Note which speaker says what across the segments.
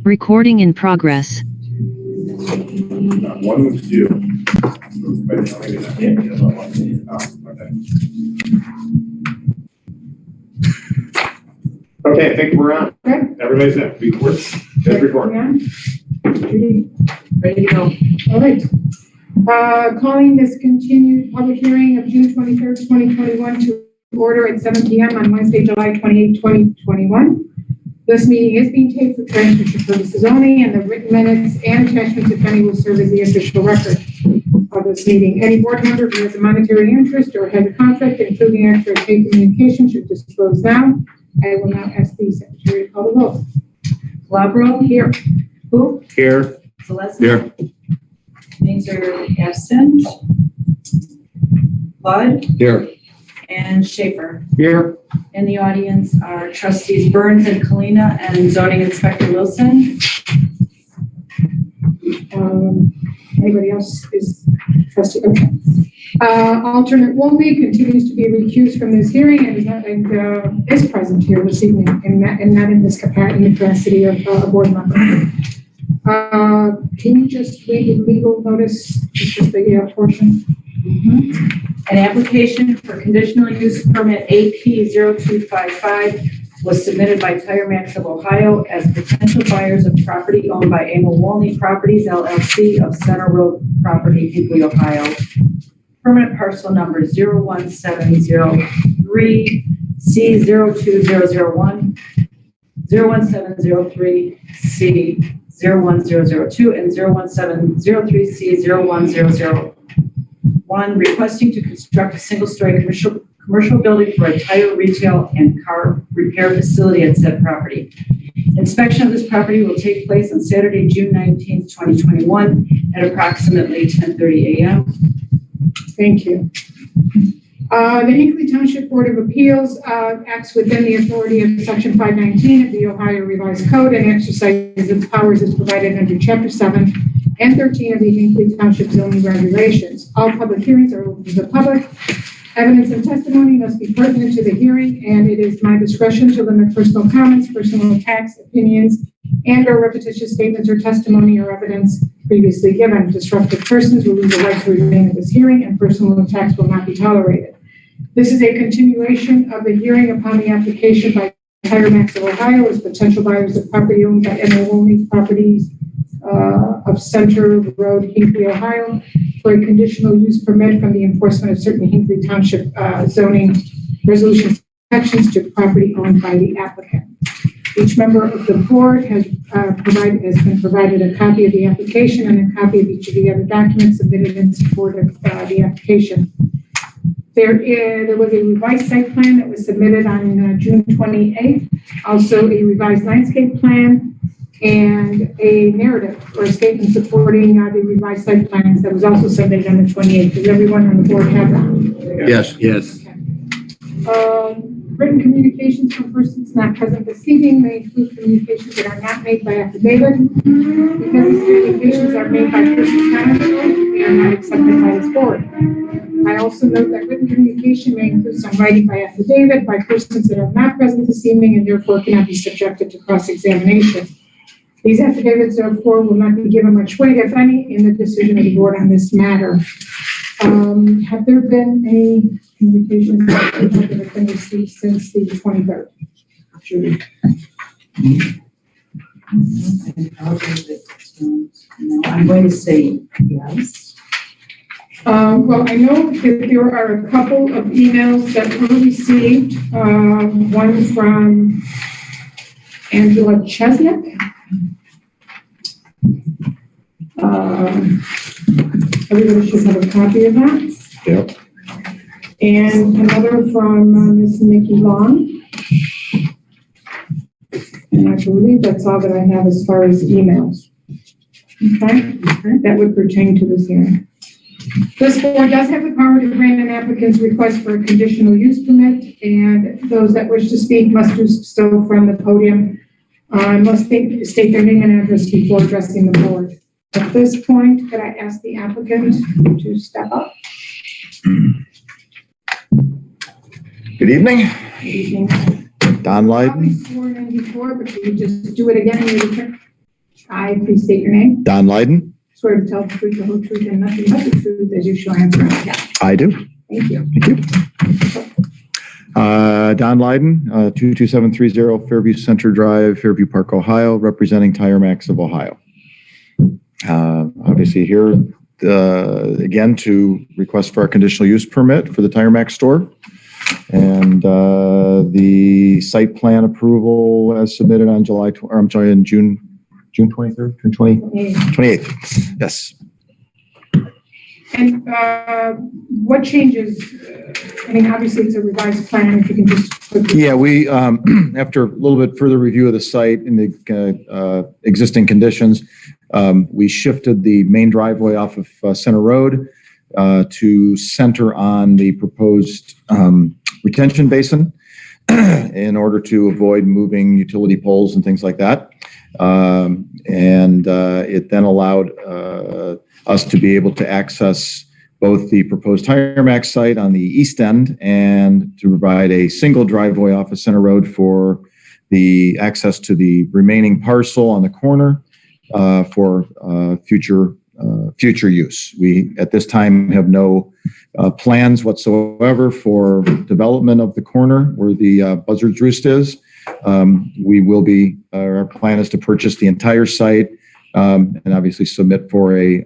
Speaker 1: Recording in progress.
Speaker 2: One was due. Okay, I think we're on.
Speaker 3: Okay.
Speaker 2: Everybody's in. Record. Just record.
Speaker 3: Judy, ready to go. All right. Calling this continued public hearing of June 23rd, 2021 to order at 7 p.m. on Wednesday, July 28, 2021. This meeting is being taped for transmission purposes only, and the written minutes and attachments, if any, will serve as the official record of this meeting. Any board member who has a monetary interest or has a conflict, including extra paid communication, should disclose now. I will now ask the secretary to call the roll.
Speaker 4: Glabro.
Speaker 3: Here.
Speaker 4: Who?
Speaker 2: Here.
Speaker 4: Celeste.
Speaker 2: Here.
Speaker 4: Names are absent. Bud
Speaker 2: Here.
Speaker 4: and Schaefer.
Speaker 2: Here.
Speaker 4: In the audience are trustees Burns and Kalina and zoning inspector Wilson.
Speaker 3: Anybody else is trustee? Okay. Alternate Wolby continues to be recused from this hearing and is present here this evening and not in this capacity of a board member. Can you just read the legal notice, just the portion?
Speaker 4: An application for conditional use permit AP0255 was submitted by Tire Max of Ohio as potential buyers of property owned by Emil Wolney Properties LLC of Center Road Property, Hinckley, Ohio. Permanent parcel number 01703C02001, 01703C01002, and 01703C01001, requesting to construct a single-story commercial building for a tire retail and car repair facility at said property. Inspection of this property will take place on Saturday, June 19th, 2021 at approximately 10:30 a.m.
Speaker 3: Thank you. The Hinckley Township Board of Appeals acts within the authority of Section 519 of the Ohio Revised Code and exercises its powers as provided under Chapter 7 and 13 of the Hinckley Township zoning regulations. All public hearings are open to the public. Evidence and testimony must be pertinent to the hearing, and it is my discretion to limit personal comments, personal attacks, opinions, and/or repetitious statements or testimony or evidence previously given. Disruptive persons will lose the right to remain at this hearing, and personal attacks will not be tolerated. This is a continuation of the hearing upon the application by Tire Max of Ohio as potential buyers of property owned by Emil Wolney Properties of Center Road, Hinckley, Ohio, for a conditional use permit from the enforcement of certain Hinckley Township zoning resolution sections to property owned by the applicant. Each member of the board has been provided a copy of the application and a copy of each of the other documents submitted in support of the application. There was a revised site plan that was submitted on June 28th, also a revised landscape plan, and a narrative or a statement supporting the revised site plans that was also submitted on the 28th. Does everyone on the board have that?
Speaker 2: Yes. Yes.
Speaker 3: Okay. Written communications from persons not present this evening may include communications that are not made by affidavit. Because these communications are made by persons not employed, they are not accepted by this board. I also note that written communication may include some writing by affidavit by persons that are not present this evening and therefore cannot be subjected to cross-examination. These affidavits, therefore, will not be given much weight, if any, in the decision of the board on this matter. Have there been any communications that have been received since the 23rd? Judy.
Speaker 4: I'm going to say yes.
Speaker 3: Well, I know that there are a couple of emails that were received. One from Angela Chesnick. Everybody should have a copy of that.
Speaker 2: Yep.
Speaker 3: And another from Ms. Nikki Long. And I believe that's all that I have as far as emails. Okay? That would pertain to this hearing. This board does have the power to grant an applicant's request for a conditional use permit, and those that wish to speak must do so from the podium. Must state their name and address before addressing the board. At this point, could I ask the applicant to step up?
Speaker 5: Good evening.
Speaker 3: Good evening.
Speaker 5: Don
Speaker 3: Probably
Speaker 5: Leyden.
Speaker 3: sworn in before, but can you just do it again in your return? I, please state your name.
Speaker 5: Don Lyden.
Speaker 3: Swear to tell the truth, the whole truth, and nothing but the truth as you shall answer.
Speaker 5: I do.
Speaker 3: Thank you.
Speaker 5: Thank you. Don Lyden, 22730 Fairview Center Drive, Fairview Park, Ohio, representing Tire Max of Ohio. Obviously here, again, to request for a conditional use permit for the Tire Max store. And the site plan approval as submitted on in June 23rd, June 28th. Yes.
Speaker 3: And what changes? I mean, obviously it's a revised plan. If you can just quickly.
Speaker 5: Yeah, we, after a little bit further review of the site and the existing conditions, we shifted the main driveway off of Center Road to center on the proposed retention basin in order to avoid moving utility poles and things like that. It then allowed us to be able to access both the proposed Tire Max site on the east end and to provide a single driveway off of Center Road for the access to the remaining parcel on the corner for future use. We, at this time, have no plans whatsoever for development of the corner where the Buzzard's Roost is. We will be, our plan is to purchase the entire site and obviously submit for a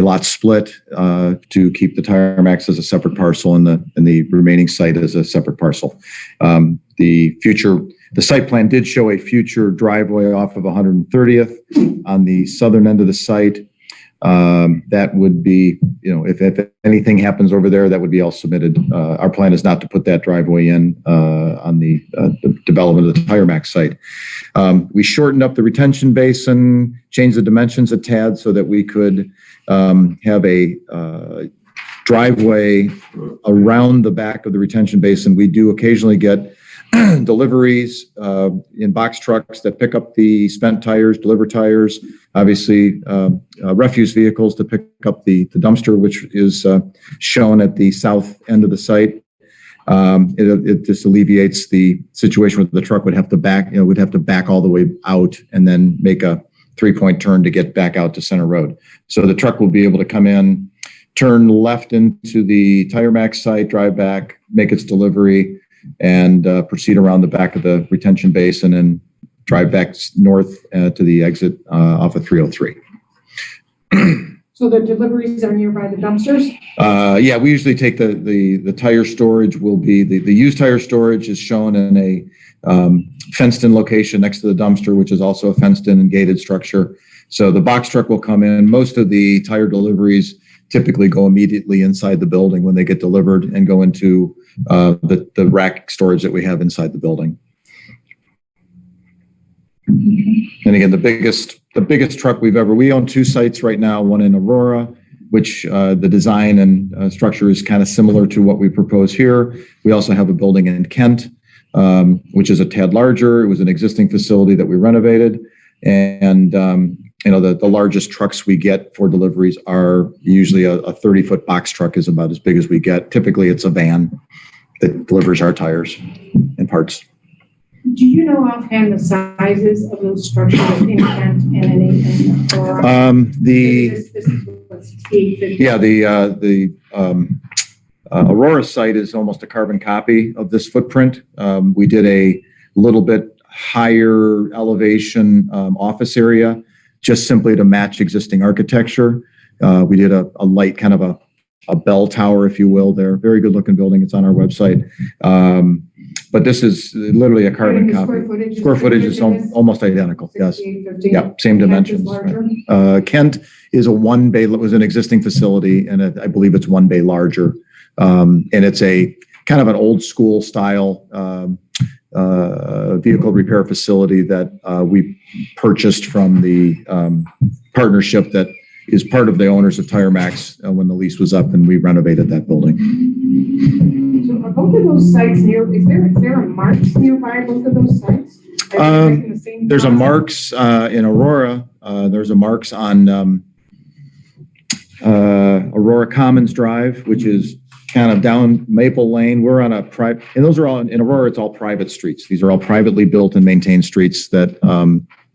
Speaker 5: lot split to keep the Tire Max as a separate parcel and the remaining site as a separate parcel. The site plan did show a future driveway off of 130th on the southern end of the site. That would be, if anything happens over there, that would be all submitted. Our plan is not to put that driveway in on the development of the Tire Max site. We shortened up the retention basin, changed the dimensions a tad so that we could have a driveway around the back of the retention basin. We do occasionally get deliveries in box trucks that pick up the spent tires, deliver tires, obviously refuse vehicles to pick up the dumpster, which is shown at the south end of the site. It just alleviates the situation where the truck would have to back all the way out and then make a 3-point turn to get back out to Center Road. So the truck will be able to come in, turn left into the Tire Max site, drive back, make its delivery, and proceed around the back of the retention basin and drive back north to the exit off of 303.
Speaker 3: So the deliveries are nearby the dumpsters?
Speaker 5: Yeah, we usually take the tire storage will be, the used tire storage is shown in a fenced-in location next to the dumpster, which is also a fenced-in and gated structure. So the box truck will come in. Most of the tire deliveries typically go immediately inside the building when they get delivered and go into the rack storage that we have inside the building. And again, the biggest truck we own 2 sites right now, one in Aurora, which the design and structure is kind of similar to what we propose here. We also have a building in Kent, which is a tad larger. It was an existing facility that we renovated. And, the largest trucks we get for deliveries are usually a 30-foot box truck is about as big as we get. Typically, it's a van that delivers our tires and parts.
Speaker 3: Do you know offhand the sizes of those structures in Kent and in Aurora? This is what's
Speaker 5: the Aurora site is almost a carbon copy of this footprint. We did a little bit higher elevation office area just simply to match existing architecture. We did a light kind of a bell tower, if you will. They're a very good looking building. It's on our website. But this is literally a carbon copy. Square footage is almost identical. Yes. Yeah. Same dimensions. Right. Kent is was an existing facility, and I believe it's 1 bay larger. And it's a kind of an old school style vehicle repair facility that we purchased from the partnership that is part of the owners of Tire Max when the lease was up, and we renovated that building.
Speaker 3: So are both of those sites is there a Marks nearby both of those sites?
Speaker 5: There's a Marks in Aurora. There's a Marks on Aurora Commons Drive, which is kind of down Maple Lane. We're on a private, and those are all in Aurora. It's all private streets. These are all privately built and maintained streets that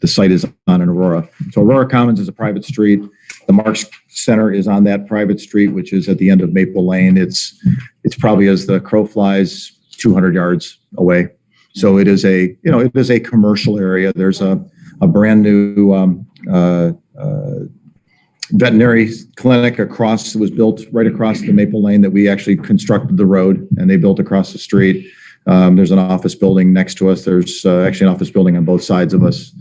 Speaker 5: the site is on in Aurora. So Aurora Commons is a private street. The Marks Center is on that private street, which is at the end of Maple Lane. It's probably, as the crow flies, 200 yards away. So it is a commercial area. There's a brand new veterinary clinic was built right across the Maple Lane that we actually constructed the road, and they built across the street. There's an office building next to us. There's actually an office building on both sides of us.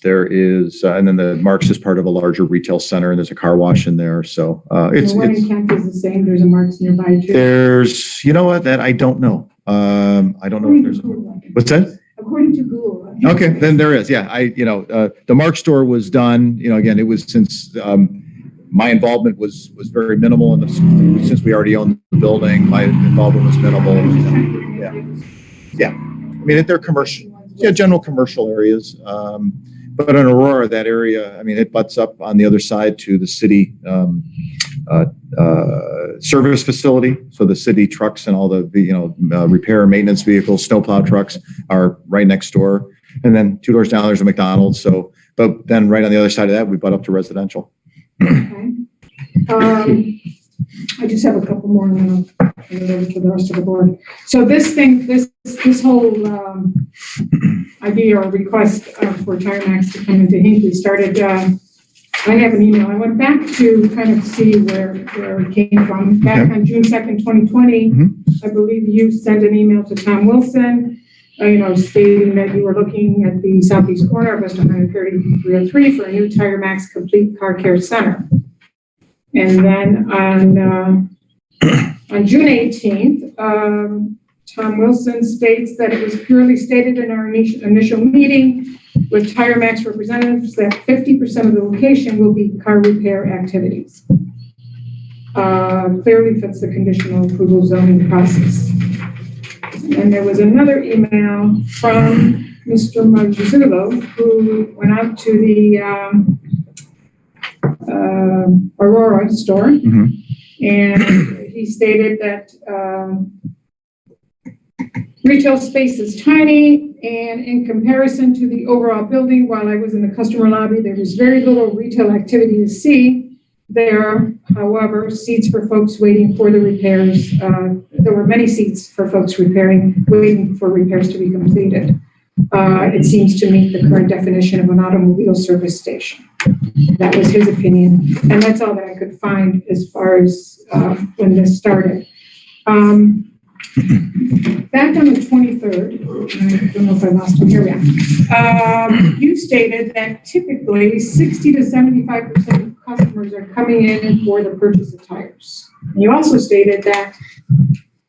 Speaker 5: There is, and then the Marks is part of a larger retail center, and there's a car wash in there. So
Speaker 3: The one in Kent is the same. There's a Marks nearby too.
Speaker 5: there's, you know what, that I don't know. I don't know if there's, what's that?
Speaker 3: According to Google.
Speaker 5: Okay, then there is. Yeah, the Mark store was done. Again, it was since my involvement was very minimal, and since we already owned the building, my involvement was minimal. Yeah. I mean, they're commercial, general commercial areas. But in Aurora, that area, I mean, it butts up on the other side to the city service facility. So the city trucks and all the repair and maintenance vehicles, snowplow trucks are right next door. And then 2 doors down, there's a McDonald's. So, but then right on the other side of that, we butt up to residential.
Speaker 3: Okay. I just have a couple more, and then I'll turn it over to the rest of the board. So this whole idea or request for Tiremax to come into Hinckley started. I have an email. I went back to kind of see where it came from. Back on June 2nd, 2020, I believe you sent an email to Tom Wilson, stating that you were looking at the southeast corner of West 13303 for a new Tiremax complete car care center. And then on June 18th, Tom Wilson states that it was purely stated in our initial meeting with Tiremax representatives that 50% of the location will be car repair activities. Clearly fits the conditional approval zoning process. And there was another email from Mr. Marzullo, who went out to the Aurora store, and he stated that retail space is tiny, and in comparison to the overall building, while I was in the customer lobby, there was very little retail activity to see. There are, however, seats for folks waiting for the repairs. There were many seats for folks waiting for repairs to be completed. It seems to meet the current definition of an automobile service station. That was his opinion, and that's all that I could find as far as when this started. Back on the 23rd, I don't know if I lost him here yet, you stated that typically 60 to 75% of customers are coming in for the purchase of tires. And you also stated that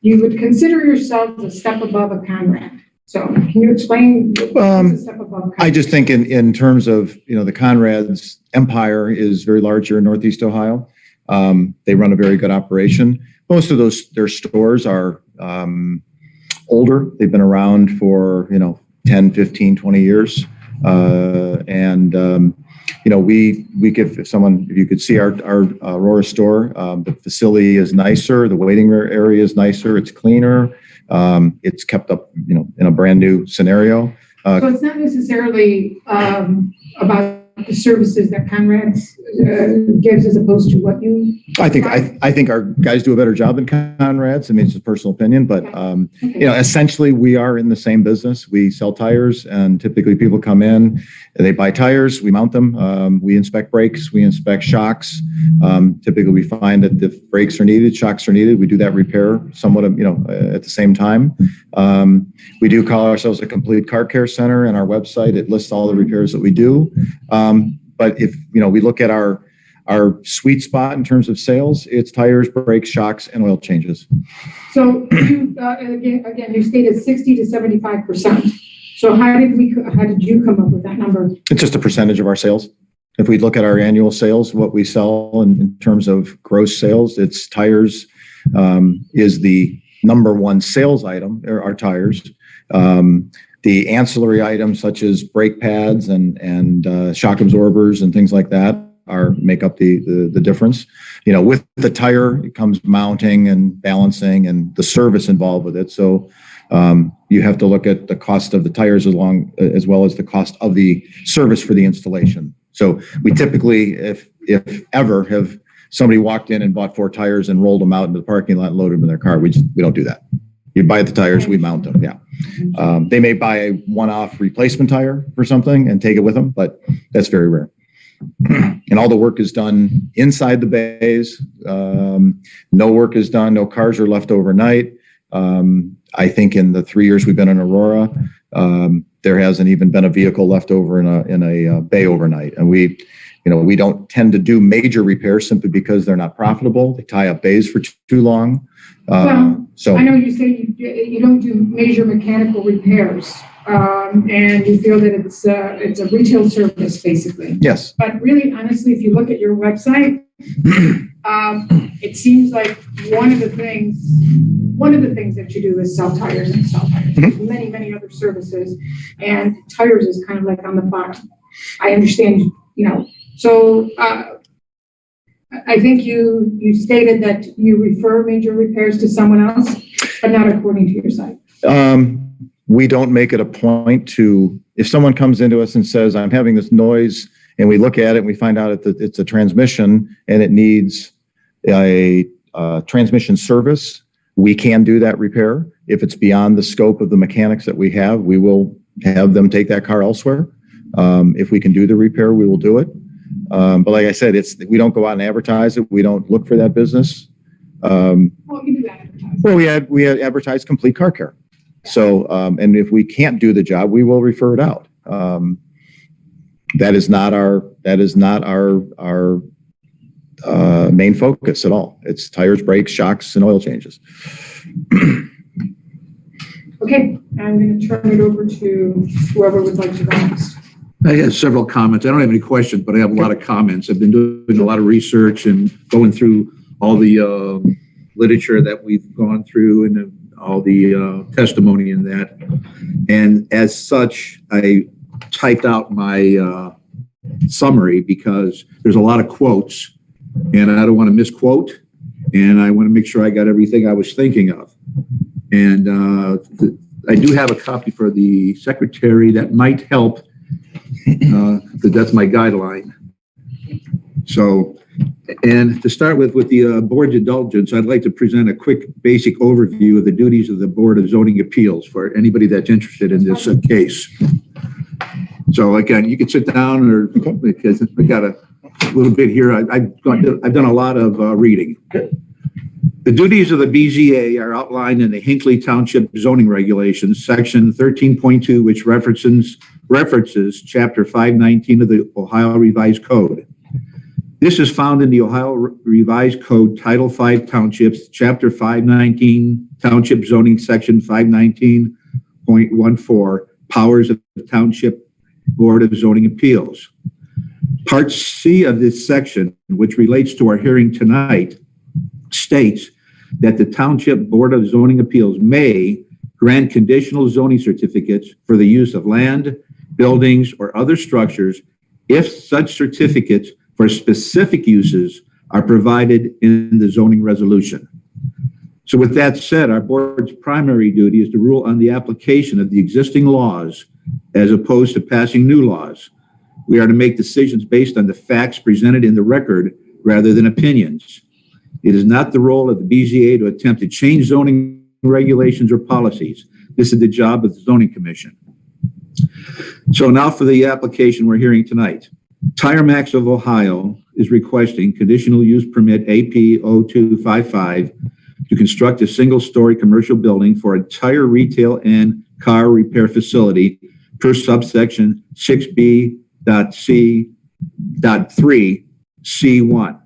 Speaker 3: you would consider yourselves a step above a Conrad. So can you explain what's a step above Conrad?
Speaker 5: I just think in terms of, the Conrad's empire is very large here in Northeast Ohio. They run a very good operation. Most of their stores are older. They've been around for, 10, 15, 20 years. We give if you could see our Aurora store, the facility is nicer. The waiting area is nicer. It's cleaner. It's kept up, in a brand new scenario.
Speaker 3: So it's not necessarily about the services that Conrad's gives as opposed to what you.
Speaker 5: I think our guys do a better job than Conrad's. I mean, it's a personal opinion, but essentially we are in the same business. We sell tires, and typically people come in, they buy tires, we mount them, we inspect brakes, we inspect shocks. Typically we find that if brakes are needed, shocks are needed, we do that repair somewhat, at the same time. We do call ourselves a complete car care center, and our website, it lists all the repairs that we do. But if, we look at our sweet spot in terms of sales, it's tires, brakes, shocks, and oil changes.
Speaker 3: So you, again, you stated 60 to 75%. So how did you come up with that number?
Speaker 5: It's just a percentage of our sales. If we look at our annual sales, what we sell in terms of gross sales, it's tires is the number one sales item, our tires. The ancillary items such as brake pads and shock absorbers and things like that make up the difference. With the tire, it comes mounting and balancing and the service involved with it. So, You have to look at the cost of the tires as well as the cost of the service for the installation. So we typically, if ever, have somebody walked in and bought 4 tires and rolled them out into the parking lot and loaded them in their car. We don't do that. You buy the tires, we mount them. Yeah. They may buy a one-off replacement tire for something and take it with them, but that's very rare. And all the work is done inside the bays. No work is done. No cars are left overnight. I think in the 3 years we've been in Aurora, there hasn't even been a vehicle left over in a bay overnight. And we don't tend to do major repairs simply because they're not profitable. They tie up bays for too long.
Speaker 3: So I know you say you don't do major mechanical repairs, and you feel that it's a retail service basically.
Speaker 5: Yes.
Speaker 3: But really, honestly, if you look at your website, it seems like one of the things that you do is sell tires and sell tires. There's many other services, and tires is kind of like on the bottom. I understand, so. I think you stated that you refer major repairs to someone else, but not according to your site.
Speaker 5: We don't make it a point to, if someone comes into us and says, I'm having this noise, and we look at it and we find out that it's a transmission and it needs a transmission service, we can do that repair. If it's beyond the scope of the mechanics that we have, we will have them take that car elsewhere. If we can do the repair, we will do it. But like I said, we don't go out and advertise it. We don't look for that business.
Speaker 3: Well, you do advertise.
Speaker 5: Well, we had advertised complete car care. So, and if we can't do the job, we will refer it out. That is not our main focus at all. It's tires, brakes, shocks, and oil changes.
Speaker 3: Okay, I'm going to turn it over to whoever would like to go next.
Speaker 2: I have several comments. I don't have any questions, but I have a lot of comments. I've been doing a lot of research and going through all the literature that we've gone through and all the testimony in that. And as such, I typed out my summary because there's a lot of quotes and I don't want to misquote. And I want to make sure I got everything I was thinking of. And I do have a copy for the secretary that might help. Because that's my guideline. So, and to start with the board's indulgence, I'd like to present a quick basic overview of the duties of the Board of Zoning Appeals for anybody that's interested in this case. So again, you can sit down or because I got a little bit here. I've done a lot of reading. The duties of the BZA are outlined in the Hinckley Township zoning regulations, section 13.2, which references chapter 519 of the Ohio Revised Code. This is found in the Ohio Revised Code, Title 5 Townships, chapter 519, Township Zoning, section 519.14, Powers of the Township Board of Zoning Appeals. Part C of this section, which relates to our hearing tonight, states that the Township Board of Zoning Appeals may grant conditional zoning certificates for the use of land, buildings, or other structures if such certificates for specific uses are provided in the zoning resolution. So with that said, our board's primary duty is to rule on the application of the existing laws as opposed to passing new laws. We are to make decisions based on the facts presented in the record rather than opinions. It is not the role of the BZA to attempt to change zoning regulations or policies. This is the job of the Zoning Commission. So now for the application we're hearing tonight. Tire Max of Ohio is requesting conditional use permit AP 0255 to construct a single-story commercial building for a tire retail and car repair facility per subsection 6B.C.3C1.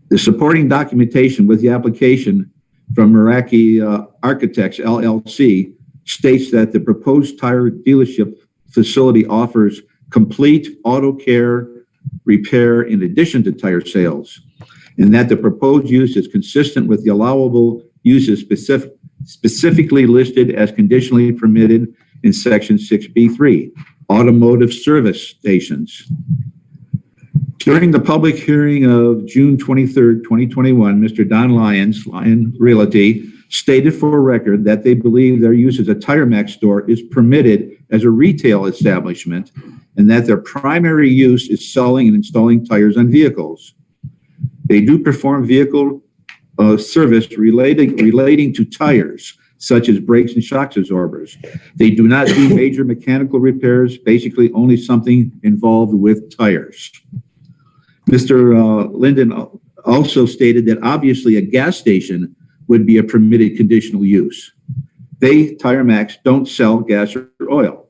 Speaker 2: The supporting documentation with the application from Meraki Architects, LLC, states that the proposed tire dealership facility offers complete auto care repair in addition to tire sales, and that the proposed use is consistent with the allowable uses specifically listed as conditionally permitted in Section 6B3, automotive service stations. During the public hearing of June 23rd, 2021, Mr. Don Lyons, Lion Realty, stated for record that they believe their use as a Tire Max store is permitted as a retail establishment and that their primary use is selling and installing tires on vehicles. They do perform vehicle service relating to tires, such as brakes and shock absorbers. They do not do major mechanical repairs, basically only something involved with tires. Mr. Linden also stated that obviously a gas station would be a permitted conditional use. They, Tire Max, don't sell gas or oil.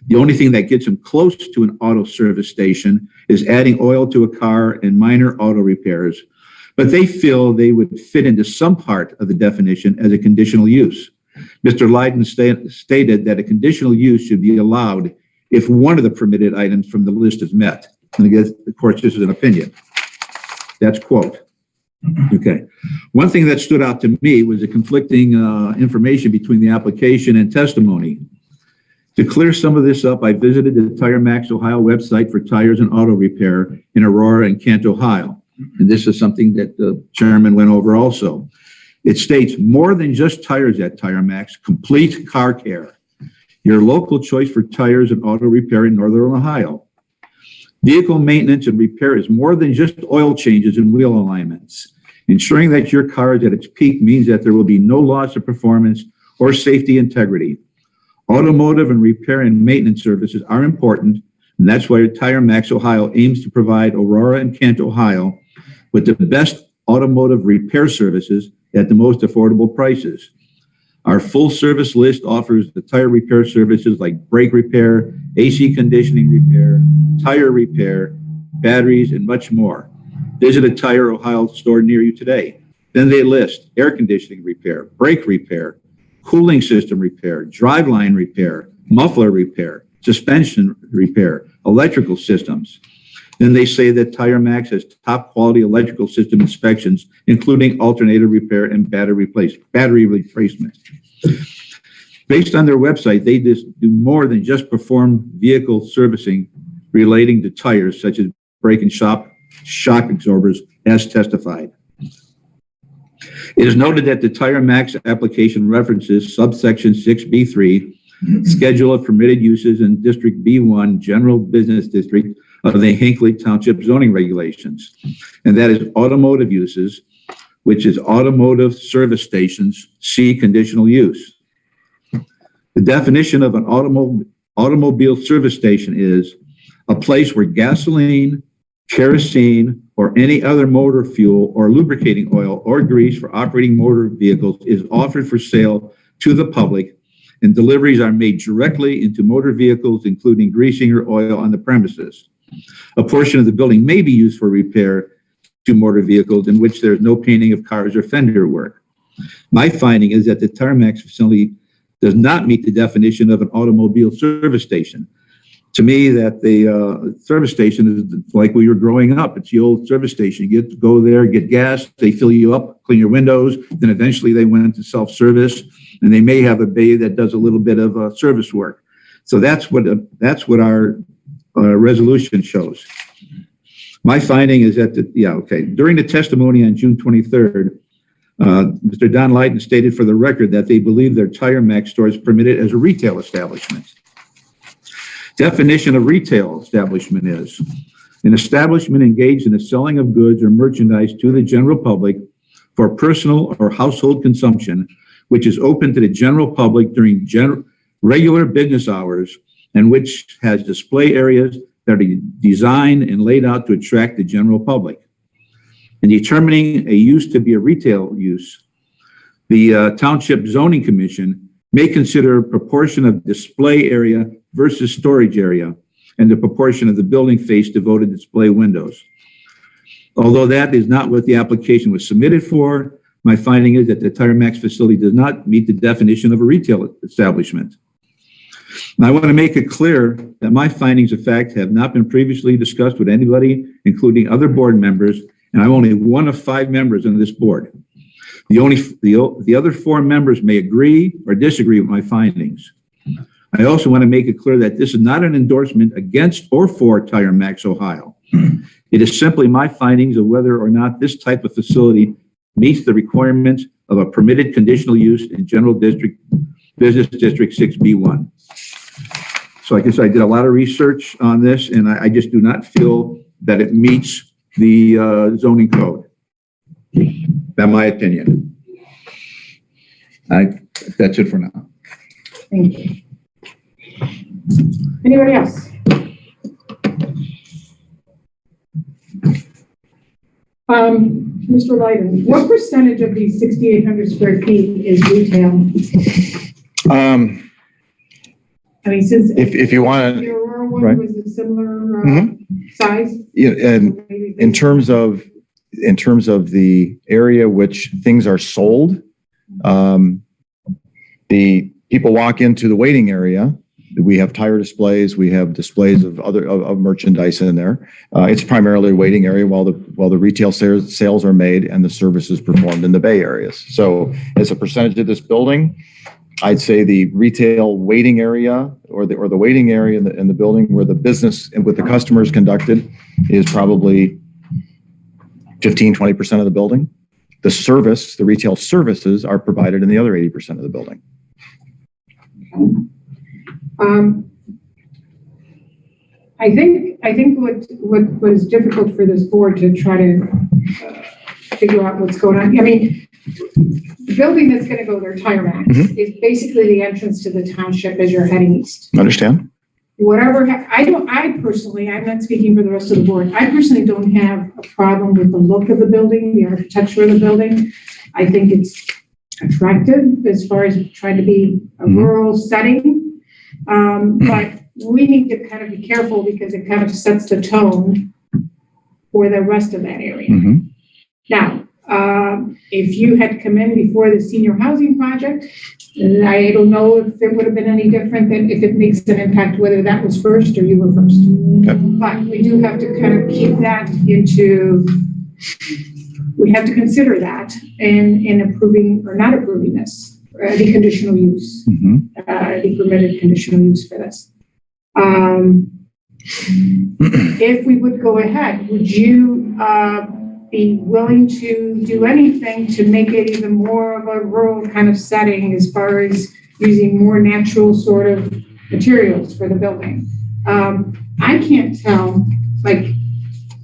Speaker 2: The only thing that gets them close to an auto service station is adding oil to a car and minor auto repairs, but they feel they would fit into some part of the definition as a conditional use. Mr. Leiden stated that a conditional use should be allowed if one of the permitted items from the list is met. And again, of course, this is an opinion. That's quote. Okay. One thing that stood out to me was the conflicting information between the application and testimony. To clear some of this up, I visited the Tire Max Ohio website for tires and auto repair in Aurora and Kent, Ohio. And this is something that the chairman went over also. It states more than just tires at Tire Max, complete car care. Your local choice for tires and auto repair in Northern Ohio. Vehicle maintenance and repair is more than just oil changes and wheel alignments. Ensuring that your car is at its peak means that there will be no loss of performance or safety integrity. Automotive and repair and maintenance services are important, and that's why Tire Max Ohio aims to provide Aurora and Kent, Ohio, with the best automotive repair services at the most affordable prices. Our full service list offers the tire repair services like brake repair, AC conditioning repair, tire repair, batteries, and much more. Visit a Tire Ohio store near you today. Then they list air conditioning repair, brake repair, cooling system repair, driveline repair, muffler repair, suspension repair, electrical systems. Then they say that Tire Max has top quality electrical system inspections, including alternator repair and battery replacement. Based on their website, they just do more than just perform vehicle servicing relating to tires, such as brake and shock absorbers, as testified. It is noted that the Tire Max application references subsection 6B3, schedule of permitted uses in District B1, General Business District of the Hinckley Township zoning regulations. And that is automotive uses, which is automotive service stations, C, conditional use. The definition of an automobile service station is a place where gasoline, kerosene, or any other motor fuel or lubricating oil or grease for operating motor vehicles is offered for sale to the public, and deliveries are made directly into motor vehicles, including greasing or oil on the premises. A portion of the building may be used for repair to motor vehicles in which there is no painting of cars or fender work. My finding is that the Tire Max facility does not meet the definition of an automobile service station. To me, that the service station is like when you were growing up. It's the old service station. You get to go there, get gas, they fill you up, clean your windows, then eventually they went into self-service, and they may have a bay that does a little bit of service work. So that's what our resolution shows. My finding is that, during the testimony on June 23rd, Mr. Don Leiden stated for the record that they believe their Tire Max store is permitted as a retail establishment. Definition of retail establishment is an establishment engaged in the selling of goods or merchandise to the general public for personal or household consumption, which is open to the general public during regular business hours and which has display areas that are designed and laid out to attract the general public. In determining a use to be a retail use, the Township Zoning Commission may consider a proportion of display area versus storage area and the proportion of the building face devoted to display windows. Although that is not what the application was submitted for, my finding is that the Tire Max facility does not meet the definition of a retail establishment. And I want to make it clear that my findings of fact have not been previously discussed with anybody, including other board members, and I'm only one of 5 members on this board. The other 4 members may agree or disagree with my findings. I also want to make it clear that this is not an endorsement against or for Tire Max Ohio. It is simply my findings of whether or not this type of facility meets the requirements of a permitted conditional use in General District, Business District 6B1. So like I said, I did a lot of research on this, and I just do not feel that it meets the zoning code. That's my opinion. That's it for now.
Speaker 3: Thank you. Anybody else? Mr. Lyden, what percentage of these 6,800 square feet is retail? I mean, since
Speaker 5: If you want to,
Speaker 3: the Aurora one
Speaker 5: right.
Speaker 3: was a similar
Speaker 5: Mhm.
Speaker 3: size.
Speaker 5: yeah, and in terms of the area which things are sold, the people walk into the waiting area. We have tire displays. We have displays of other of merchandise in there. It's primarily a waiting area while the retail sales are made and the service is performed in the bay areas. So, as a percentage of this building, I'd say the retail waiting area or the waiting area in the building where the business and with the customers conducted is probably 15-20% of the building. The retail services are provided in the other 80% of the building.
Speaker 3: I think what is difficult for this board to try to figure out what's going on. I mean, the building that's going to go there, Tire Max, is basically the entrance to the township as you're heading east.
Speaker 5: Understand?
Speaker 3: Whatever, I personally, I'm not speaking for the rest of the board. I personally don't have a problem with the look of the building, the architecture of the building. I think it's attractive as far as trying to be a rural setting. But we need to kind of be careful because it kind of sets the tone for the rest of that area. Now, if you had come in before the senior housing project, I don't know if it would have been any different than if it makes an impact, whether that was first or you were first.
Speaker 5: Okay.
Speaker 3: But we do have to kind of keep that we have to consider that in approving or not approving this, the conditional use, the permitted conditional use for this. If we would go ahead, would you be willing to do anything to make it even more of a rural kind of setting as far as using more natural sort of materials for the building? I can't tell, like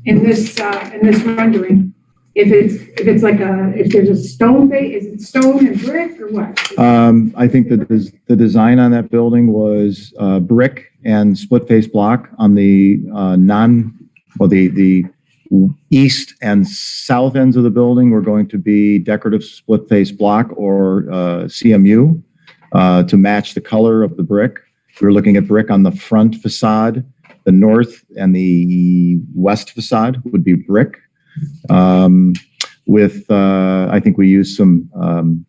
Speaker 3: in this rendering, if it's like if there's a stone base, is it stone and brick or what?
Speaker 5: I think that the design on that building was brick and split face block on the the east and south ends of the building were going to be decorative split face block or CMU to match the color of the brick. We were looking at brick on the front facade. The north and the west facade would be brick. I think we used some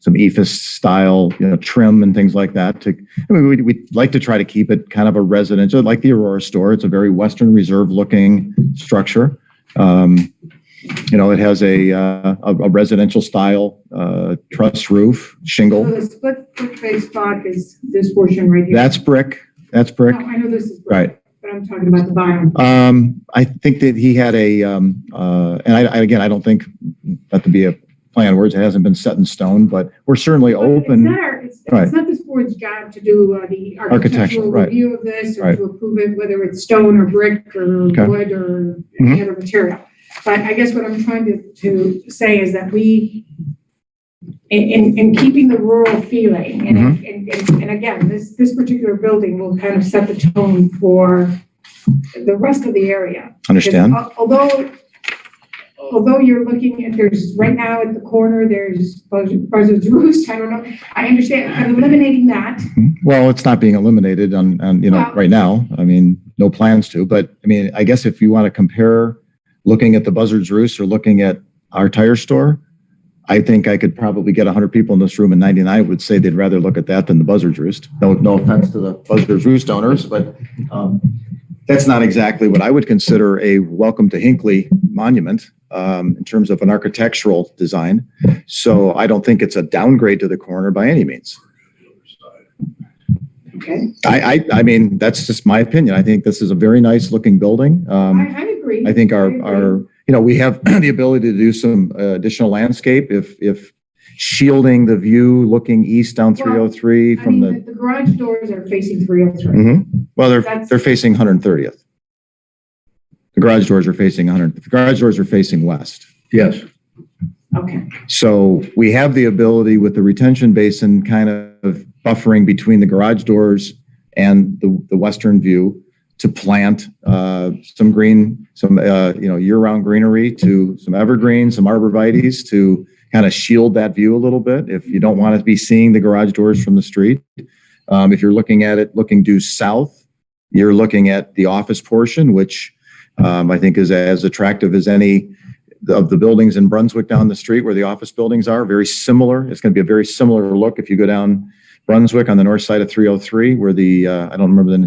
Speaker 5: EFIS style, trim and things like that. We'd like to try to keep it kind of a residential, like the Aurora store. It's a very Western Reserve looking structure. It has a residential style truss roof shingle.
Speaker 3: So the split face block is this portion right here.
Speaker 5: That's brick. That's brick.
Speaker 3: No, I know this is brick,
Speaker 5: Right.
Speaker 3: but I'm talking about the bottom.
Speaker 5: I think that he had and I don't think that to be a play on words. It hasn't been set in stone, but we're certainly open.
Speaker 3: It's not this board's job to do the architectural
Speaker 5: right.
Speaker 3: review of this or
Speaker 5: Right.
Speaker 3: to approve it, whether it's stone or brick or wood or any other material. But I guess what I'm trying to say is that we, in keeping the rural feeling, and again, this particular building will kind of set the tone for the rest of the area.
Speaker 5: Understand.
Speaker 3: Although you're looking at, there's right now at the corner, there's Buzzard's Roost, I don't know, I understand, but eliminating that.
Speaker 5: Well, it's not being eliminated on right now. I mean, no plans to, but I mean, I guess if you want to compare looking at the Buzzard's Roost or looking at our tire store, I think I could probably get 100 people in this room and 99 would say they'd rather look at that than the Buzzard's Roost. No offense to the Buzzard's Roost owners, but that's not exactly what I would consider a welcome to Hinckley monument in terms of an architectural design. So I don't think it's a downgrade to the corner by any means.
Speaker 3: Okay.
Speaker 5: I mean, that's just my opinion. I think this is a very nice looking building.
Speaker 3: I agree.
Speaker 5: I think our we have the ability to do some additional landscape if shielding the view looking east down 303 from
Speaker 3: the garage doors are facing 303.
Speaker 5: Well, they're facing 130th. The garage doors are facing 100. The garage doors are facing west.
Speaker 2: Yes.
Speaker 3: Okay.
Speaker 5: So we have the ability with the retention basin kind of buffering between the garage doors and the western view to plant some green, some year-round greenery, to some evergreens, some arborvitaes to kind of shield that view a little bit if you don't want to be seeing the garage doors from the street. If you're looking at it looking due south, you're looking at the office portion, which I think is as attractive as any of the buildings in Brunswick down the street where the office buildings are. Very similar. It's going to be a very similar look if you go down Brunswick on the north side of 303 where the, I don't remember the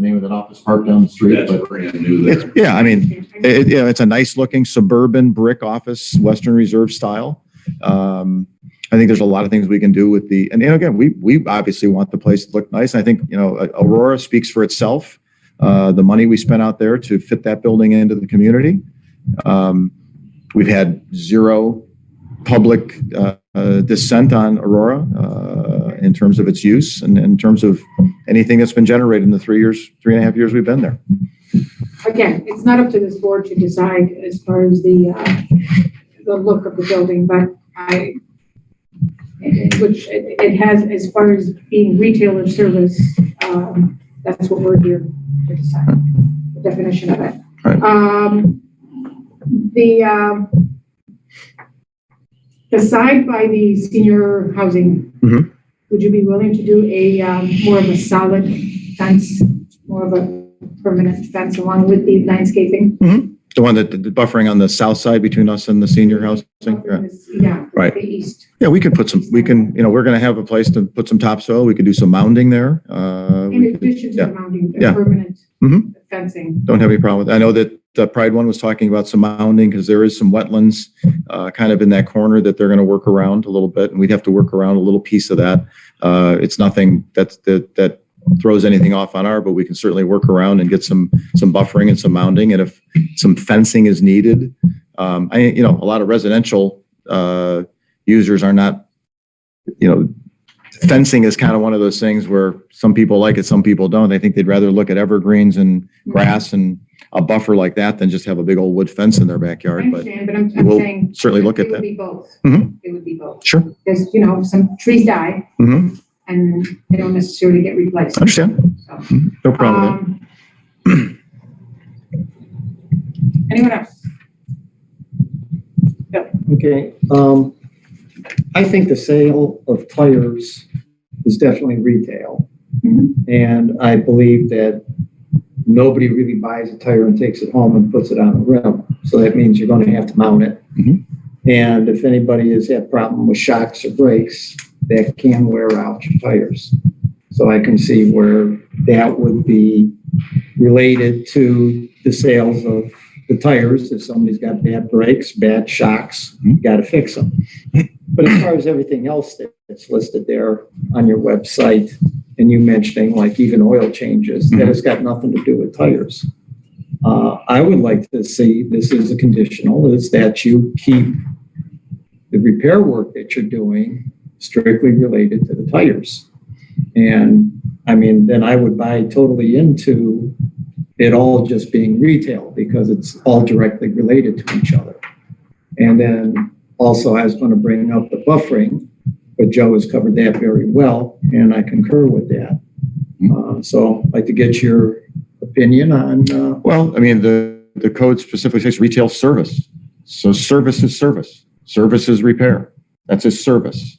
Speaker 5: name of that office park down the street.
Speaker 2: That's
Speaker 5: but
Speaker 2: brand new there.
Speaker 5: yeah, I mean, it's a nice looking suburban brick office, Western Reserve style. I think there's a lot of things we can do with and again, we obviously want the place to look nice. I think, Aurora speaks for itself. The money we spent out there to fit that building into the community. We've had zero public dissent on Aurora in terms of its use and in terms of anything that's been generated in the 3.5 years we've been there.
Speaker 3: Again, it's not up to this board to decide as far as the look of the building, but which it has as far as being retail or service, that's what we're here to decide, the definition of it.
Speaker 5: Right.
Speaker 3: The side by the senior housing, would you be willing to do a more of a solid fence, more of a permanent fence along with the landscaping?
Speaker 5: The one that the buffering on the south side between us and the senior housing.
Speaker 3: Yeah,
Speaker 5: Right.
Speaker 3: the east.
Speaker 5: Yeah, we can put some. We can. We're going to have a place to put some topsoil. We could do some mounding there.
Speaker 3: In addition to the mounting, the permanent fencing.
Speaker 5: Don't have any problem with that. I know that the Pride one was talking about some mounding because there is some wetlands kind of in that corner that they're going to work around a little bit, and we'd have to work around a little piece of that. It's nothing that throws anything off on but we can certainly work around and get some buffering and some mounding. And if some fencing is needed, a lot of residential users are not, fencing is kind of one of those things where some people like it, some people don't. I think they'd rather look at evergreens and grass and a buffer like that than just have a big old wood fence in their backyard.
Speaker 3: I understand, but I'm
Speaker 5: we'll
Speaker 3: saying
Speaker 5: certainly look at
Speaker 3: it would
Speaker 5: that.
Speaker 3: be both. It would be both.
Speaker 5: Sure.
Speaker 3: Because, some trees die and they don't necessarily get replaced.
Speaker 5: Understand.
Speaker 3: So,
Speaker 5: No problem with that.
Speaker 3: Anyone else?
Speaker 6: Okay. I think the sale of tires is definitely retail. And I believe that nobody really buys a tire and takes it home and puts it on the rim. So that means you're going to have to mount it. And if anybody has had problem with shocks or brakes, that can wear out your tires. So I can see where that would be related to the sales of the tires. If somebody's got bad brakes, bad shocks, you got to fix them. But as far as everything else that's listed there on your website, and you mentioning like even oil changes, that has got nothing to do with tires. I would like to see this as a conditional, is that you keep the repair work that you're doing strictly related to the tires. And I mean, then I would buy totally into it all just being retail because it's all directly related to each other. And then also I was going to bring up the buffering, but Joe has covered that very well, and I concur with that. So I'd like to get your opinion on.
Speaker 5: Well, I mean, the code specifically says retail service. So service is service. Service is repair. That's a service.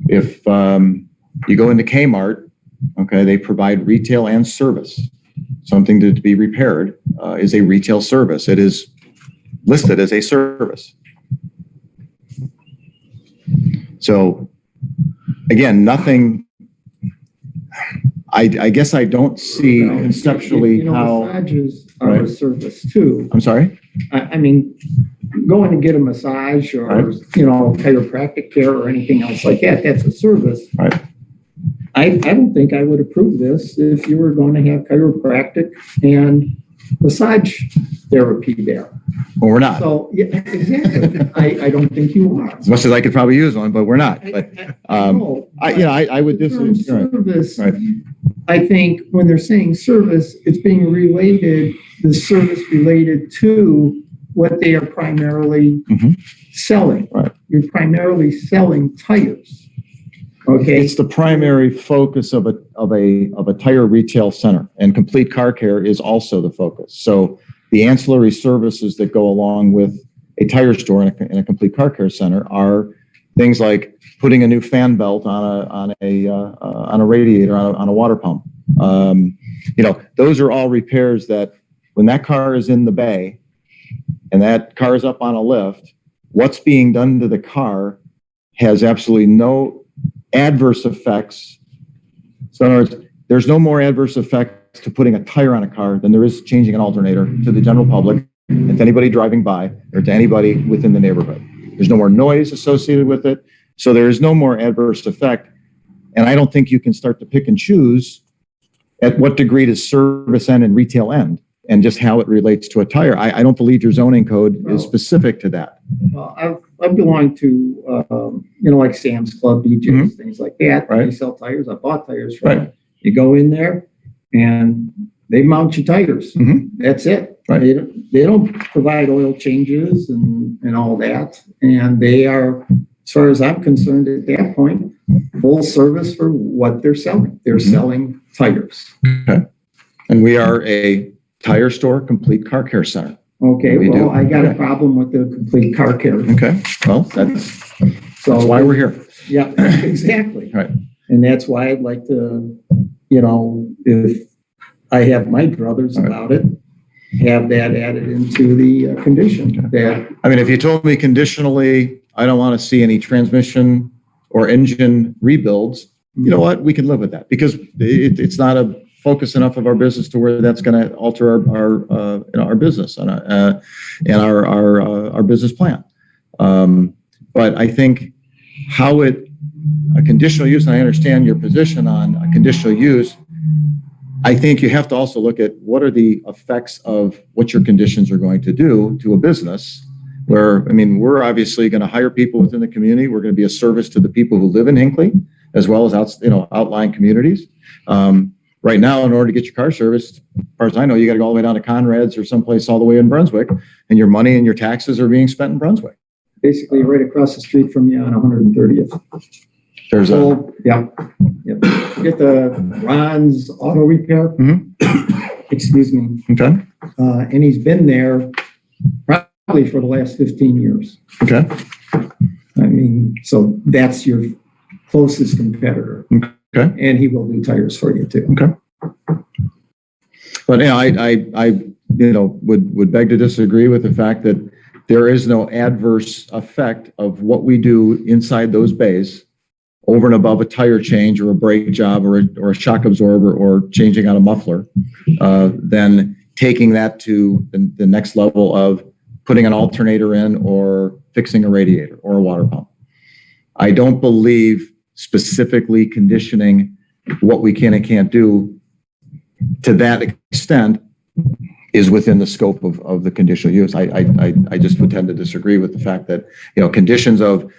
Speaker 5: If you go into Kmart, okay, they provide retail and service. Something to be repaired is a retail service. It is listed as a service. So again, nothing, I guess I don't see conceptually how.
Speaker 6: Massages are a service too.
Speaker 5: I'm sorry?
Speaker 6: I mean, going to get a massage or, chiropractic care or anything else like that, that's a service.
Speaker 5: Right.
Speaker 6: I don't think I would approve this if you were going to have chiropractic and massage therapy there.
Speaker 5: Well, we're not.
Speaker 6: So, yeah, exactly. I don't think you are.
Speaker 5: As much as I could probably use one, but we're not. But,
Speaker 6: No,
Speaker 5: I would
Speaker 6: the term
Speaker 5: disagree.
Speaker 6: service,
Speaker 5: Right.
Speaker 6: I think when they're saying service, it's being related, the service related to what they are primarily selling.
Speaker 5: Right.
Speaker 6: You're primarily selling tires. Okay.
Speaker 5: It's the primary focus of a tire retail center, and complete car care is also the focus. So the ancillary services that go along with a tire store and a complete car care center are things like putting a new fan belt on a radiator, on a water pump. Those are all repairs that when that car is in the bay and that car is up on a lift, what's being done to the car has absolutely no adverse effects. So in other words, there's no more adverse effects to putting a tire on a car than there is changing an alternator to the general public and to anybody driving by or to anybody within the neighborhood. There's no more noise associated with it. So there is no more adverse effect. And I don't think you can start to pick and choose at what degree does service end and retail end and just how it relates to a tire. I don't believe your zoning code is specific to that.
Speaker 6: I belong to, like Sam's Club, BJ's, things like that.
Speaker 5: Right.
Speaker 6: They sell tires. I bought tires from
Speaker 5: Right.
Speaker 6: them. You go in there and they mount your tires. That's it.
Speaker 5: Right.
Speaker 6: They don't provide oil changes and all that. And they are, as far as I'm concerned at that point, full service for what they're selling. They're selling tires.
Speaker 5: Okay. And we are a tire store, complete car care center.
Speaker 6: Okay,
Speaker 5: We
Speaker 6: well,
Speaker 5: do.
Speaker 6: I got a
Speaker 5: Okay.
Speaker 6: problem with the complete car care.
Speaker 5: Okay. Well, that's
Speaker 6: So
Speaker 5: why we're here.
Speaker 6: Yeah, exactly.
Speaker 5: Right.
Speaker 6: And that's why I'd like to, if I have my druthers about it, have that added into the condition that,
Speaker 5: I mean, if you told me conditionally, I don't want to see any transmission or engine rebuilds, you know what? We can live with that because it's not a focus enough of our business to where that's going to alter our business and our business plan. But I think a conditional use, and I understand your position on a conditional use. I think you have to also look at what are the effects of what your conditions are going to do to a business where, I mean, we're obviously going to hire people within the community. We're going to be a service to the people who live in Hinckley, as well as outlying communities. Right now, in order to get your car serviced, as far as I know, you got to go all the way down to Conrad's or someplace all the way in Brunswick, and your money and your taxes are being spent in Brunswick.
Speaker 6: basically right across the street from you on 130th.
Speaker 5: There's a,
Speaker 6: Oh, yeah. Yep. Get the Ron's Auto Repair. Excuse me.
Speaker 5: okay,
Speaker 6: And he's been there probably for the last 15 years.
Speaker 5: okay,
Speaker 6: I mean, so that's your closest competitor.
Speaker 5: okay.
Speaker 6: And he will do tires for you too.
Speaker 5: But I would beg to disagree with the fact that there is no adverse effect of what we do inside those bays over and above a tire change or a brake job or a shock absorber or changing out a muffler, then taking that to the next level of putting an alternator in or fixing a radiator or a water pump. I don't believe specifically conditioning what we can and can't do to that extent is within the scope of the conditional use. I just would tend to disagree with the fact that, conditions of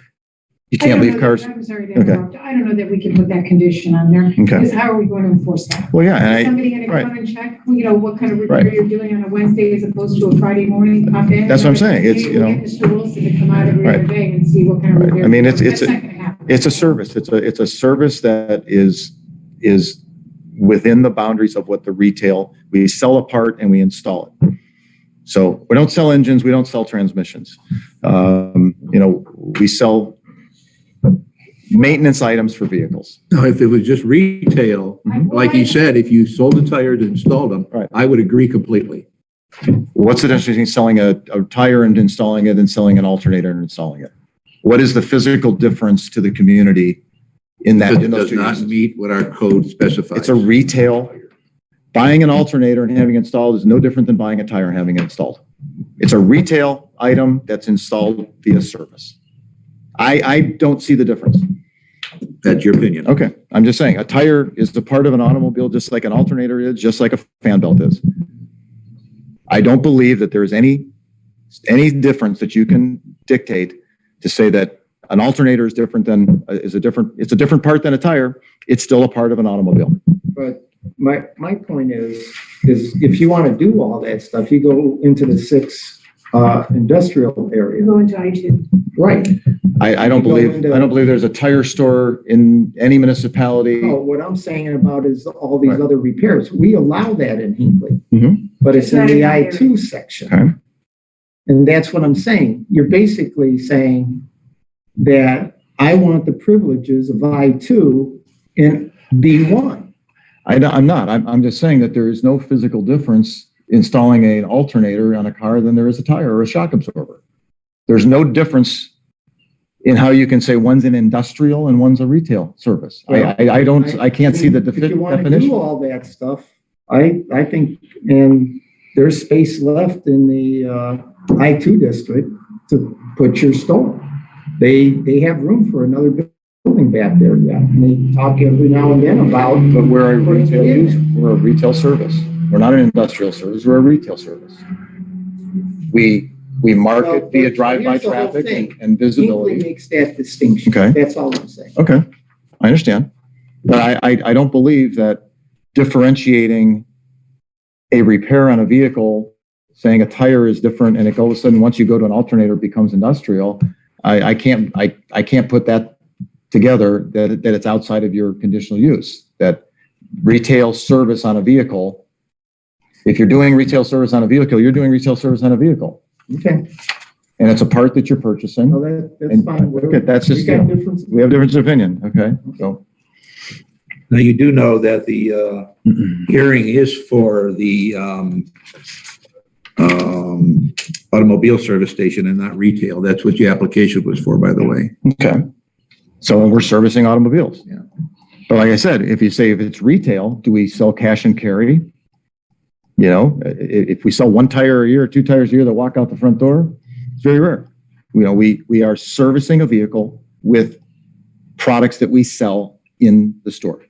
Speaker 5: you can't leave cars.
Speaker 3: I'm sorry to interrupt. I don't know that we can put that condition on there.
Speaker 5: Okay.
Speaker 3: Because how are we going to enforce that?
Speaker 5: Well, yeah,
Speaker 3: Is somebody going to
Speaker 5: right.
Speaker 3: come and check, what kind of repair
Speaker 5: Right.
Speaker 3: you're doing on a Wednesday as opposed to a Friday morning, pop in?
Speaker 5: That's what I'm saying. It's,
Speaker 3: Maybe we'll get Mr. Wilson to come out every
Speaker 5: Right.
Speaker 3: other day and see what kind of
Speaker 5: Right.
Speaker 3: repair.
Speaker 5: I mean,
Speaker 3: That's
Speaker 5: it's
Speaker 3: not going to happen.
Speaker 5: a service. It's a service that is within the boundaries of what we sell a part and we install it. So we don't sell engines, we don't sell transmissions. We sell maintenance items for vehicles.
Speaker 2: Now, if it was just retail, like he said, if you sold the tires and installed them,
Speaker 5: Right.
Speaker 2: I would agree completely.
Speaker 5: What's the difference between selling a tire and installing it and selling an alternator and installing it? What is the physical difference to the community in
Speaker 2: It
Speaker 5: those
Speaker 2: does
Speaker 5: two
Speaker 2: not
Speaker 5: uses?
Speaker 2: meet what our code specifies.
Speaker 5: It's a retail. Buying an alternator and having it installed is no different than buying a tire and having it installed. It's a retail item that's installed via service. I don't see the difference.
Speaker 2: That's your opinion.
Speaker 5: Okay, I'm just saying, a tire is a part of an automobile, just like an alternator is, just like a fan belt is. I don't believe that there's any difference that you can dictate to say that an alternator is different than, it's a different part than a tire. It's still a part of an automobile.
Speaker 6: But my point is if you want to do all that stuff, you go into the 6 industrial area.
Speaker 3: You go into I-2.
Speaker 6: Right.
Speaker 5: I don't believe there's a tire store in any municipality.
Speaker 6: No, what I'm saying about is all these other repairs. We allow that in Hinckley, but it's in
Speaker 3: Not
Speaker 6: the
Speaker 3: in
Speaker 6: I-2 section.
Speaker 5: Okay.
Speaker 6: And that's what I'm saying. You're basically saying that I want the privileges of I-2 in B1.
Speaker 5: I'm not. I'm just saying that there is no physical difference installing an alternator on a car than there is a tire or a shock absorber. There's no difference in how you can say one's an industrial and one's a retail service. I can't see the
Speaker 6: If you want to do
Speaker 5: definition.
Speaker 6: all that stuff, I think, and there's space left in the I-2 district to put your store. They have room for another building back there, yeah. And they talk every now and then about.
Speaker 5: But we're a retail user. We're a retail service. We're not an industrial service. We're a retail service. We market via drive-by traffic and visibility.
Speaker 6: Hinckley makes that distinction.
Speaker 5: Okay.
Speaker 6: That's all I'm saying.
Speaker 5: Okay, I understand. But I don't believe that differentiating a repair on a vehicle, saying a tire is different, and it all of a sudden, once you go to an alternator, it becomes industrial. I can't put that together that it's outside of your conditional use. That retail service on a vehicle, if you're doing retail service on a vehicle, you're doing retail service on a vehicle.
Speaker 6: Okay.
Speaker 5: And it's a part that you're purchasing.
Speaker 6: Well, that's
Speaker 5: And-
Speaker 6: fine.
Speaker 5: okay, that's just,
Speaker 6: We got difference.
Speaker 5: we have difference of opinion, okay? So,
Speaker 2: Now, you do know that the hearing is for the automobile service station and not retail. That's what your application was for, by the way.
Speaker 5: okay. So we're servicing automobiles.
Speaker 2: Yeah.
Speaker 5: But like I said, if it's retail, do we sell cash and carry? You know, if we sell 1 tire a year or 2 tires a year that walk out the front door, it's very rare. You know, we are servicing a vehicle with products that we sell in the store.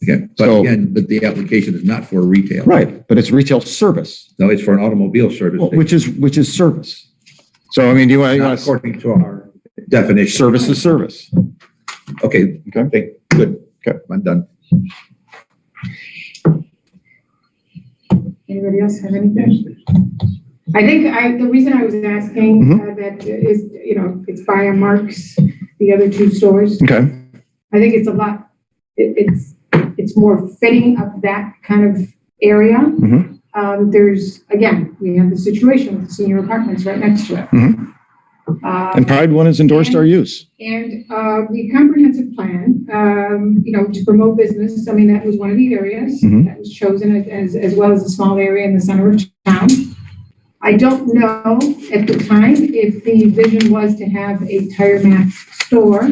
Speaker 2: Okay,
Speaker 5: So-
Speaker 2: but the application is not for retail.
Speaker 5: Right, but it's retail service,
Speaker 2: No, it's for an automobile service station.
Speaker 5: which is service. So, I mean, do you want
Speaker 2: Not
Speaker 5: to
Speaker 2: according to our definition.
Speaker 5: service is service?
Speaker 2: Okay,
Speaker 5: Okay.
Speaker 2: good.
Speaker 5: Okay.
Speaker 2: I'm done.
Speaker 3: Anybody else have anything? I think the reason I was asking that is, it's by Mark's, the other 2 stores.
Speaker 5: Okay.
Speaker 3: I think it's a lot, it's more fitting of that kind of area. There's, again, we have the situation with the senior apartments right next to it.
Speaker 5: And Pride One has endorsed our use.
Speaker 3: And the comprehensive plan, to promote business, I mean, that was one of the areas that was chosen as well as a small area in the center of town. I don't know at the time if the vision was to have a Tire Max store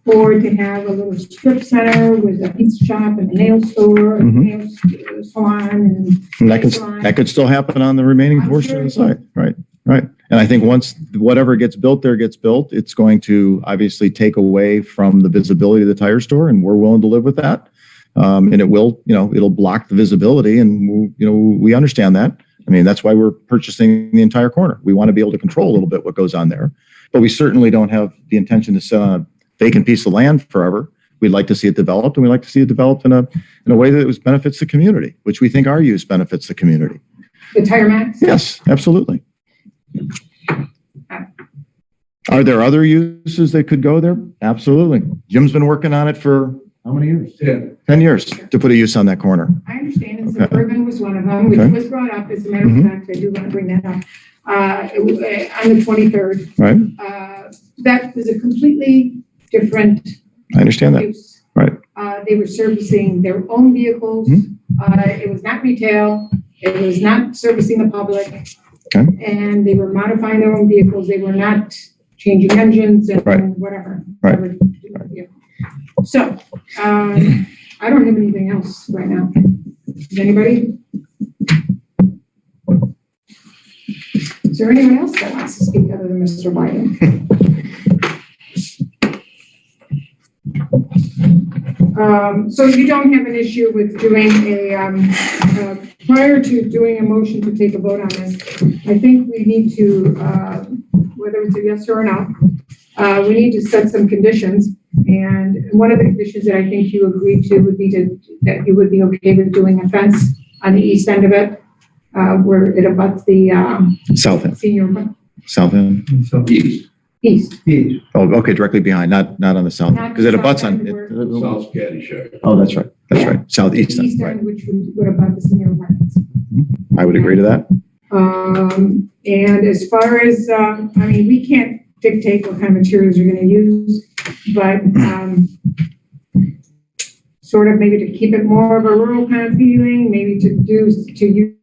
Speaker 3: or to have a little strip center with a pizza shop and a nail store and a nail salon
Speaker 5: And that could still happen on the remaining
Speaker 3: I'm
Speaker 5: portion
Speaker 3: sure
Speaker 5: of the
Speaker 3: it could.
Speaker 5: site. Right, right. And I think once whatever gets built there gets built, it's going to obviously take away from the visibility of the tire store, and we're willing to live with that. And it will, it'll block the visibility, and we understand that. I mean, that's why we're purchasing the entire corner. We want to be able to control a little bit what goes on there, but we certainly don't have the intention to sit on a vacant piece of land forever. We'd like to see it developed, and we'd like to see it developed in a way that benefits the community, which we think our use benefits the community.
Speaker 3: The Tire Max?
Speaker 5: Yes, absolutely. Are there other uses that could go there? Absolutely. Jim's been working on it for how many years? 10 years to put a use on that corner.
Speaker 3: I understand, and
Speaker 5: Okay.
Speaker 3: suburban was one of them, which
Speaker 5: Okay.
Speaker 3: was brought up, as a matter of fact, I do want to bring that up, on the 23rd.
Speaker 5: Right?
Speaker 3: That was a completely different
Speaker 5: I understand that.
Speaker 3: use.
Speaker 5: Right.
Speaker 3: They were servicing their own vehicles. It was not retail. It was not servicing the public.
Speaker 5: Okay.
Speaker 3: And they were modifying their own vehicles. They were not changing engines and
Speaker 5: Right.
Speaker 3: whatever.
Speaker 5: Right.
Speaker 3: Yeah. So, I don't have anything else right now. Does anybody? Is there anyone else that wants to speak other than Mr. Biden? So you don't have an issue with doing prior to doing a motion to take a vote on this, I think we need to, whether it's a yes or a no, we need to set some conditions. And one of the conditions that I think you agreed to would be that you would be okay with doing a fence on the east end of it, where it abuts the
Speaker 5: South end,
Speaker 3: senior
Speaker 5: south end.
Speaker 2: East.
Speaker 3: east.
Speaker 5: Oh, okay, directly behind, not on the south,
Speaker 3: Not
Speaker 5: because it
Speaker 3: the
Speaker 5: abuts
Speaker 3: south
Speaker 5: on.
Speaker 3: end where-
Speaker 2: South Caddyshack.
Speaker 5: Oh, that's right. That's
Speaker 3: Yeah.
Speaker 5: right. Southeast
Speaker 3: The east
Speaker 5: end, right.
Speaker 3: end, which would abut the senior apartments.
Speaker 5: I would agree to that.
Speaker 3: And as far as, I mean, we can't dictate what kind of materials you're gonna use, but, sort of maybe to keep it more of a rural kind of feeling, maybe to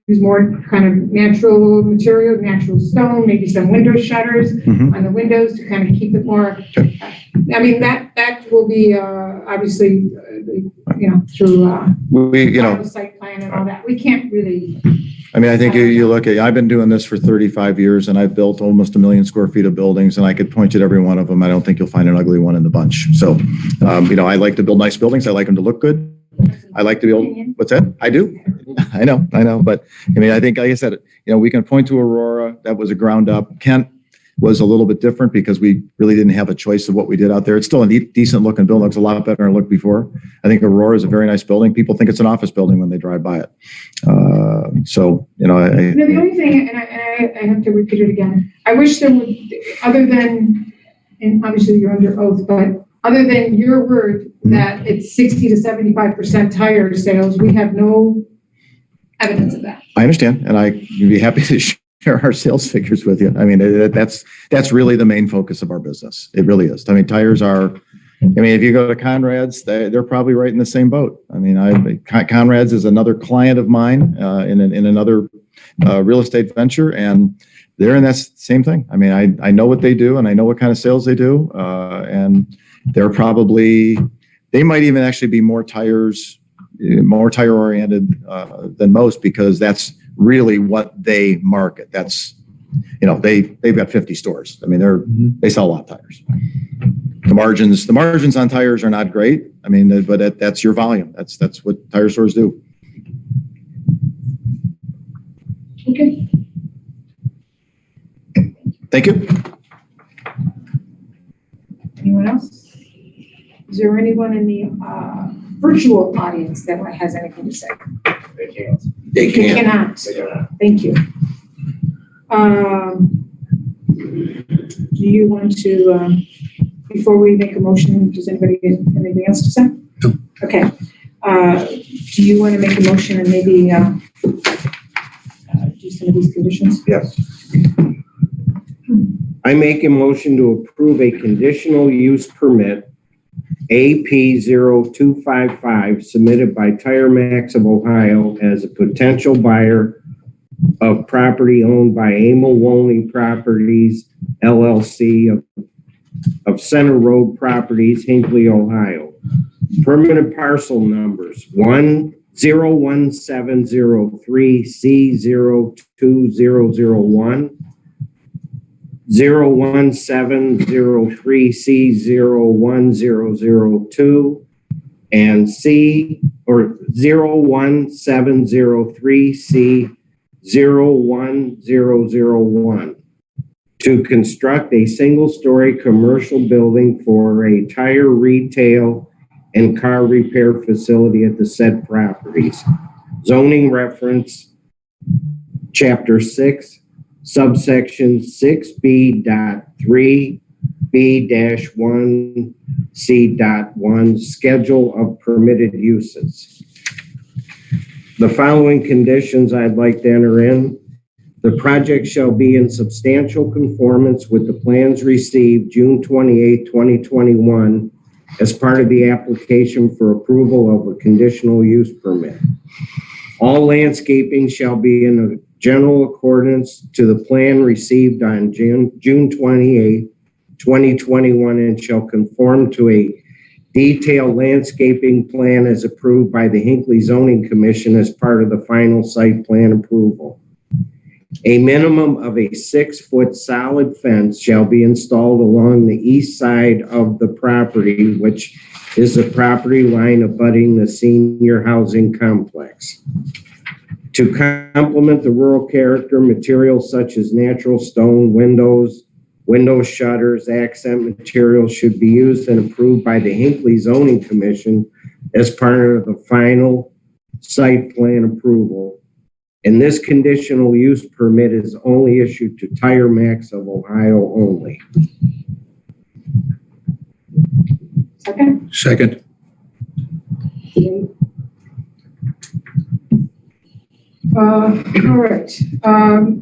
Speaker 3: use more kind of natural material, natural stone, maybe some window shutters
Speaker 5: Mhm.
Speaker 3: on the windows to kind of keep it more, I mean, that will be, obviously, through,
Speaker 5: We,
Speaker 3: final site plan and all that. We can't really,
Speaker 5: I mean, I think you look at, I've been doing this for 35 years and I've built almost 1 million square feet of buildings and I could point you to every one of them. I don't think you'll find an ugly one in the bunch. So, I like to build nice buildings. I like them to look good. I like to build, what's that? I do. I know. But I mean, I think, like I said, we can point to Aurora. That was a ground up. Kent was a little bit different because we really didn't have a choice of what we did out there. It's still a decent looking building. Looks a lot better than it looked before. I think Aurora is a very nice building. People think it's an office building when they drive by it.
Speaker 3: the only thing, and I have to repeat it again, I wish there would, other than, and obviously you're under oath, but other than your word that it's 60 to 75% tire sales, we have no evidence of that.
Speaker 5: I understand. And I'd be happy to share our sales figures with you. I mean, that's really the main focus of our business. It really is. I mean, tires are, if you go to Conrad's, they're probably right in the same boat. I mean, Conrad's is another client of mine in another real estate venture, and they're in that same thing. I mean, I know what they do, and I know what kind of sales they do, and they might even actually be more tire oriented than most because that's really what they market. That's, they've got 50 stores. I mean, they sell a lot of tires. The margins on tires are not great. I mean, but that's your volume. That's what tire stores do.
Speaker 3: Okay.
Speaker 5: Thank you.
Speaker 3: Anyone else? Is there anyone in the virtual audience that has anything to say?
Speaker 2: They
Speaker 3: You
Speaker 2: can't.
Speaker 3: cannot. Thank you. Do you want to, before we make a motion, does anybody have anything else to say?
Speaker 2: No.
Speaker 3: Okay. Do you want to make a motion and maybe do some of these conditions?
Speaker 7: Yes. I make a motion to approve a conditional use permit, AP 0255, submitted by Tire Max of Ohio as a potential buyer of property owned by Emil Wolney Properties, LLC of Center Road Properties, Hinckley, Ohio. Permanent parcel numbers 11703C02001, 01703C01002, and C01703C01001 to construct a single-story commercial building for a tire retail and car repair facility at the said properties. Zoning reference, Chapter 6, subsection 6B.3B-1C.1, schedule of permitted uses. The following conditions I'd like to enter in. The project shall be in substantial conformance with the plans received June 28, 2021 as part of the application for approval of a conditional use permit. All landscaping shall be in a general accordance to the plan received on June 28, 2021, and shall conform to a detailed landscaping plan as approved by the Hinckley Zoning Commission as part of the final site plan approval. A minimum of a 6-foot solid fence shall be installed along the east side of the property, which is the property line abutting the senior housing complex. To complement the rural character, materials such as natural stone windows, window shutters, accent materials should be used and approved by the Hinckley Zoning Commission as part of the final site plan approval. And this conditional use permit is only issued to Tire Max of Ohio only.
Speaker 3: Second?
Speaker 2: Second.
Speaker 3: All right.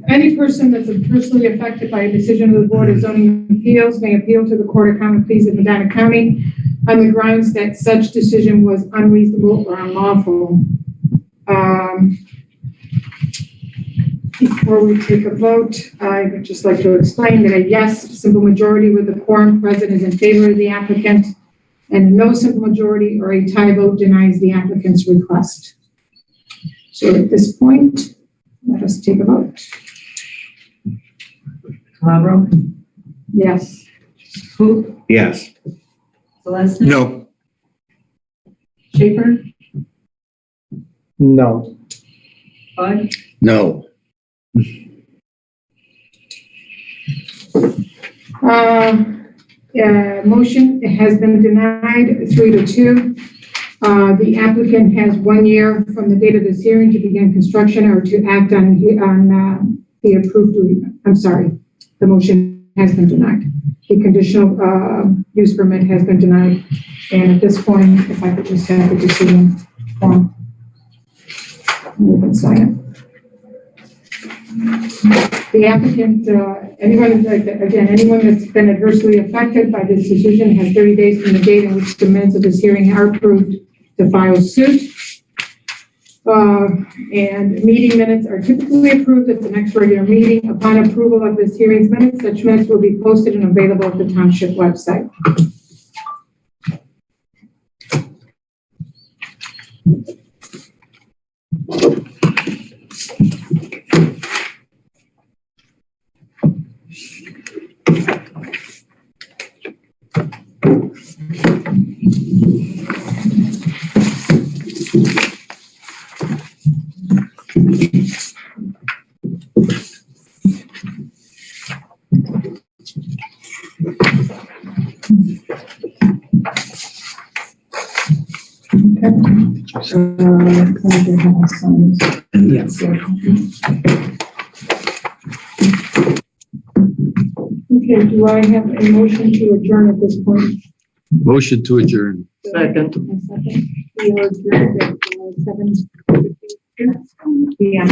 Speaker 3: Any person that's personally affected by a decision of the Board of Zoning Appeals may appeal to the Court of Common Pleas of Medina County on the grounds that such decision was unreasonable or unlawful. Before we take a vote, I would just like to explain that a yes simple majority with the quorum present is in favor of the applicant, and a no simple majority or a tie vote denies the applicant's request. So at this point, let us take a vote.
Speaker 4: Calabro,
Speaker 3: Yes.
Speaker 4: Hoop,
Speaker 7: Yes.
Speaker 4: Celeste,
Speaker 2: No.
Speaker 4: Schaefer,
Speaker 6: No.
Speaker 4: Bud,
Speaker 7: No.
Speaker 3: Motion has been denied 3-2. The applicant has 1 year from the date of this hearing to begin construction or to act on the approved, I'm sorry, the motion has been denied. The conditional use permit has been denied. And at this point, if I could just have the decision form. You can sign it. The applicant, anyone that's been adversely affected by this decision has 30 days from the date in which the minutes of this hearing are approved to file suit. And meeting minutes are typically approved at the next regular meeting. Upon approval of this hearing's minutes, such minutes will be posted and available at the township website.
Speaker 7: Yes.
Speaker 3: Okay, do I have a motion to adjourn at this point?
Speaker 8: Motion to adjourn.
Speaker 6: Second.
Speaker 3: We are adjourned at 7:50 p.m.